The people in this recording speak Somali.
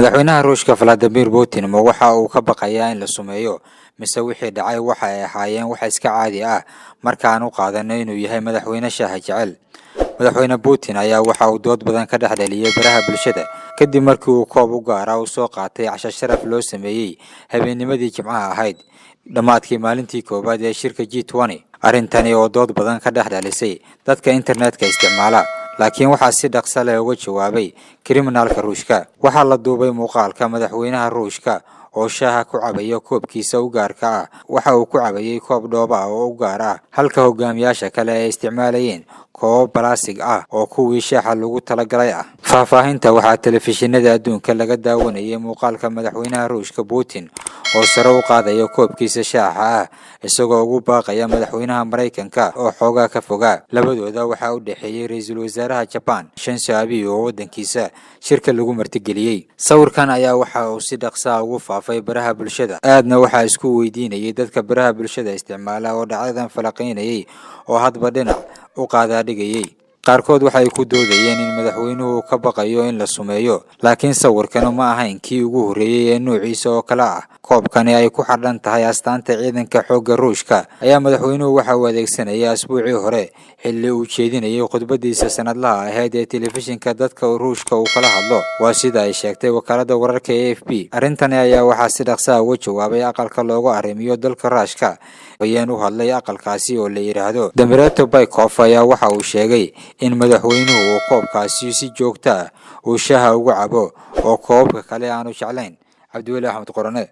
madaxweynaha Ruushka Vladimir Putin ma waxa uu ka baqayaa in la sumeeyo mise wixii dhacay waxa ay ahaayeen wax iska caadi ah marka aan u qaadanay inuu yahay madaxweyne shaaha jecel. madaxweyne Putin ayaa waxa uu dood badan ka dhaxdhaliyay baraha bulshada kadib markii uu koob u gaar ah soo qaatay casho sharaf loo sameeyay habeennimadii Jimcaha ahayd dhamaadkii maalintii koobaad ee shirka G20. arrintani oo dood badan ka dhaxdhalisay dadka internetka isticmaala laakiin waxa si dhaqso leh uga jawaabay kriminalka Ruushka. waxaa la duubay muuqaalka madaxweynaha Ruushka oo shaaha ku cabaya koobkiisa u gaarka ah. waxa uu ku cabayay koob dhoobo ah oo u gaar ah halka hogaamiyaasha kale ay isticmaalayeen koob plastic ah oo kuwii shaaha lagu talagalay ah. faahfaahinta waxaa telefishinada adduunka laga daawanayay muuqaalka madaxweynaha Ruushka Putin oo sare u qaadaya koobkiisa shaaha ah isagoo ugu baaqaya madaxweynaha Mareykanka oo xoogaa ka fogaa. labadooda waxa u dhaxeeyay ra'iisul wasaaraha Japan Shinzo Abe oo wadankiisa shirka lagu martigeliyay. sawirkan ayaa waxa uu si dhaqso ah ugu faafay baraha bulshada aadna waxa isku weydiinayay dadka baraha bulshada isticmaala oo dhacdadan falaqeynayay oo hadba dhinac u qaada dhigayay. qaarkood waxay ku doodayeen in madaxweynuhu ka baqayo in la sumeeyo laakiin sawirkan ma ahayn kii ugu horeeyay ee noociisa oo kala ah. koobkani ay ku xidhan tahay astaanta ciidanka xoogga Ruushka ayaa madaxweynuhu waxa uu adeegsanayay asbuucii hore xilli uu jeedinayay khudbadiisa sanadlaha ahayd ee telefishinka dadka Ruushka uu kala hadlo. waa sida ay sheegtay wakaalada wararka AFP. arrintani ayaa waxaa si dhaqso ah uga jawaabay aqalka loogu arrimiyo dalka Ruushka ayaan u hadlay aqalkaasi oo la yiraahdo Dmitry Peskov ayaa waxa uu sheegay in madaxweynuhu uu koobkaasi si joogto ah uu shaaha ugu cabo oo koobka kale aanu jeclayn. Cabdiweli Axmed Qorane.